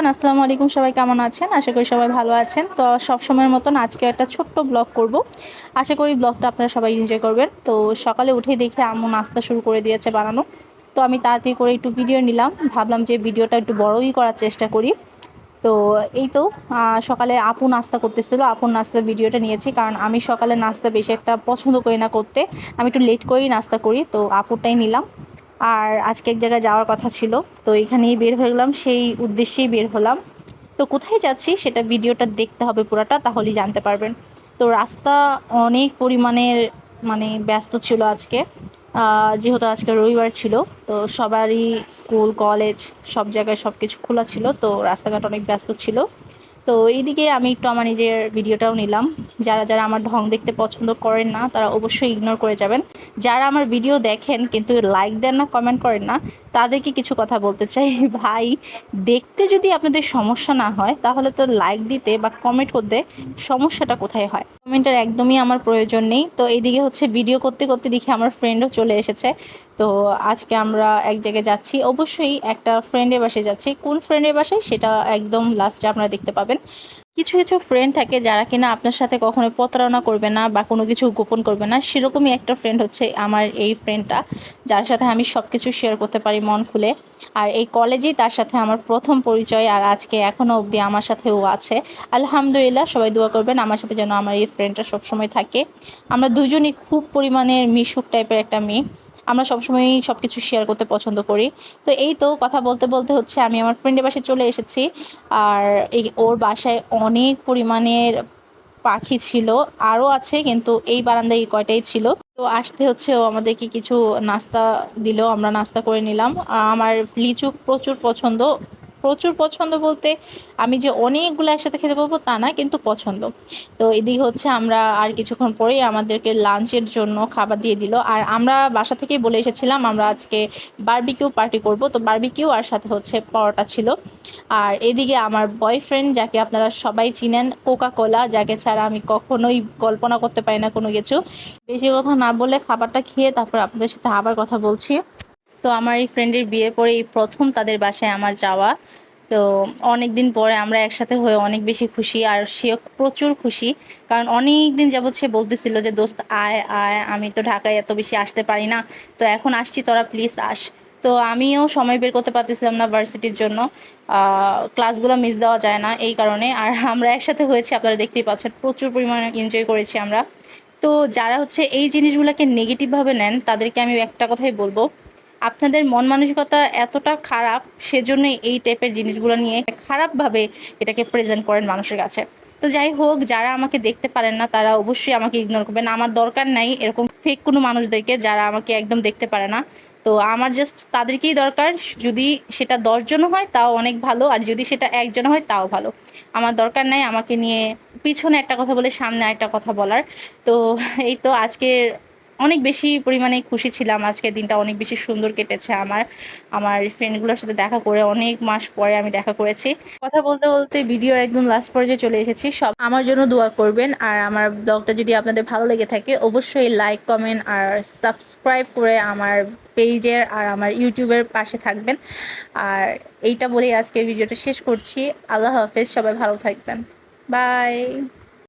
Everyone, আসসালামু আলাইকুম। সবাই কেমন আছেন? আশা করি সবাই ভালো আছেন। তো সব সময়ের মতন আজকে একটা ছোট্ট ব্লগ করব। আশা করি ব্লগটা আপনারা সবাই এনজয় করবেন। তো সকালে উঠেই দেখে আম্মু নাস্তা শুরু করে দিয়েছে বানানো। তো আমি তাড়াতাড়ি করে একটু ভিডিও নিলাম। ভাবলাম যে ভিডিওটা একটু বড়ই করার চেষ্টা করি। তো এই তো সকালে আপু নাস্তা করতেছিল, আপুর নাস্তার ভিডিওটা নিয়েছি। কারণ আমি সকালে নাস্তা বেশি একটা পছন্দ করি না করতে, আমি একটু লেট করেই নাস্তা করি। তো আপুরটাই নিলাম। আর আজকে এক জায়গায় যাওয়ার কথা ছিল, তো এখানেই বের হয়ে গেলাম, সেই উদ্দেশ্যেই বের হলাম। তো কোথায় যাচ্ছি সেটা ভিডিওটা দেখতে হবে পুরাটা, তাহলেই জানতে পারবেন। তো রাস্তা অনেক পরিমাণের ব্যস্ত ছিল আজকে, যেহেতু আজকে রবিবার ছিল। তো সবারই স্কুল কলেজ সব জায়গায় সব কিছু খোলা ছিল, তো রাস্তাঘাট অনেক ব্যস্ত ছিল। তো এইদিকে আমি একটু আমার নিজের ভিডিওটাও নিলাম। যারা যারা আমার ঢং দেখতে পছন্দ করেন না তারা অবশ্যই ইগনোর করে যাবেন। যারা আমার ভিডিও দেখেন কিন্তু লাইক দেন না, কমেন্ট করেন না, তাদেরকে কিছু কথা বলতে চাই। ভাই, দেখতে যদি আপনাদের সমস্যা না হয় তাহলে তো লাইক দিতে বা কমেন্ট করতে সমস্যাটা কোথায় হয়? কমেন্টের একদমই আমার প্রয়োজন নেই। তো এইদিকে হচ্ছে ভিডিও করতে করতে দেখি আমার ফ্রেন্ডও চলে এসেছে। তো আজকে আমরা এক জায়গায় যাচ্ছি, অবশ্যই একটা ফ্রেন্ডের বাসায় যাচ্ছি। কোন ফ্রেন্ডের বাসায় সেটা একদম লাস্টে আপনারা দেখতে পাবেন। কিছু কিছু ফ্রেন্ড থাকে যারা কিনা আপনার সাথে কখনো প্রতারণা করবে না বা কোনো কিছু গোপন করবে না, সেরকমই একটা ফ্রেন্ড হচ্ছে আমার এই ফ্রেন্ডটা, যার সাথে আমি সব কিছু শেয়ার করতে পারি মন খুলে। আর এই কলেজেই তার সাথে আমার প্রথম পরিচয়, আর আজকে এখনও অবধি আমার সাথেও আছে। আলহামদুলিল্লাহ, সবাই দোয়া করবেন আমার সাথে যেন আমার এই ফ্রেন্ডটা সবসময় থাকে। আমরা দুজনই খুব পরিমাণের মিশুক টাইপের একটা মেয়ে, আমরা সবসময়ই সব কিছু শেয়ার করতে পছন্দ করি। তো এই তো কথা বলতে বলতে হচ্ছে আমি আমার ফ্রেন্ডের বাসায় চলে এসেছি। আর ওর বাসায় অনেক পরিমাণের পাখি ছিল, আরও আছে কিন্তু এই বারান্দায় এই কয়টাই ছিল। তো আসতে হচ্ছে ও আমাদেরকে কিছু নাস্তা দিল, আমরা নাস্তা করে নিলাম। আমার লিচু প্রচুর পছন্দ। প্রচুর পছন্দ বলতে আমি যে অনেকগুলো একসাথে খেতে পারবো তা না, কিন্তু পছন্দ। তো এদিকে হচ্ছে আমরা আর কিছুক্ষণ পরেই আমাদেরকে লাঞ্চের জন্য খাবার দিয়ে দিল। আর আমরা বাসা থেকেই বলে এসেছিলাম আমরা আজকে বারবিকিউ পার্টি করব। তো বারবিকিউ আর সাথে হচ্ছে পরোটা ছিল। আর এদিকে আমার বয়ফ্রেন্ড, যাকে আপনারা সবাই চিনেন, কোকা কোলা, যাকে ছাড়া আমি কখনোই কল্পনা করতে পারি না কোনো কিছু। বেশি কথা না বলে খাবারটা খেয়ে তারপর আপনাদের সাথে আবার কথা বলছি। তো আমার এই ফ্রেন্ডের বিয়ের পরে এই প্রথম তাদের বাসায় আমার যাওয়া। তো অনেক দিন পরে আমরা একসাথে হয়ে অনেক বেশি খুশি, আর সেও প্রচুর খুশি। কারণ অনেক দিন যাবৎ সে বলতেছিল যে দোস্ত আয় আয়, আমি তো ঢাকায় এত বেশি আসতে পারি না, তো এখন আসছি, তোরা প্লিজ আস। তো আমিও সময় বের করতে পারতেছিলাম না ভার্সিটির জন্য, ক্লাসগুলো মিস দেওয়া যায় না এই কারণে। আর আমরা একসাথে হয়েছি, আপনারা দেখতেই পাচ্ছেন, প্রচুর পরিমাণে এনজয় করেছি আমরা। তো যারা হচ্ছে এই জিনিসগুলোকে নেগেটিভভাবে নেন তাদেরকে আমি একটা কথাই বলবো, আপনাদের মন মানসিকতা এতটা খারাপ, সেজন্যই এই টাইপের জিনিসগুলো নিয়ে খারাপভাবে এটাকে প্রেজেন্ট করেন মানুষের কাছে। তো যাই হোক, যারা আমাকে দেখতে পারেন না তারা অবশ্যই আমাকে ইগনোর করবেন। আমার দরকার নাই এরকম ফেক কোনো মানুষদেরকে যারা আমাকে একদম দেখতে পারে না। তো আমার জাস্ট তাদেরকেই দরকার, যদি সেটা 10 জনও হয় তাও অনেক ভালো, আর যদি সেটা 1 জন হয় তাও ভালো। আমার দরকার নাই আমাকে নিয়ে পিছনে একটা কথা বলে সামনে একটা কথা বলার। তো এই তো আজকের অনেক বেশি পরিমাণে খুশি ছিলাম, আজকের দিনটা অনেক বেশি সুন্দর কেটেছে আমার। আমার ফ্রেন্ডগুলোর সাথে দেখা করে অনেক মাস পরে আমি দেখা করেছি। কথা বলতে বলতে ভিডিওর একদম লাস্ট পর্যায়ে চলে এসেছি। সব আমার জন্য দোয়া করবেন, আর আমার ব্লগটা যদি আপনাদের ভালো লেগে থাকে অবশ্যই লাইক কমেন্ট আর সাবস্ক্রাইব করে আমার পেজের আর আমার ইউটিউবের পাশে থাকবেন। আর এইটা বলেই আজকে ভিডিওটা শেষ করছি। আল্লাহ হাফেজ, সবাই ভালো থাকবেন। বাই।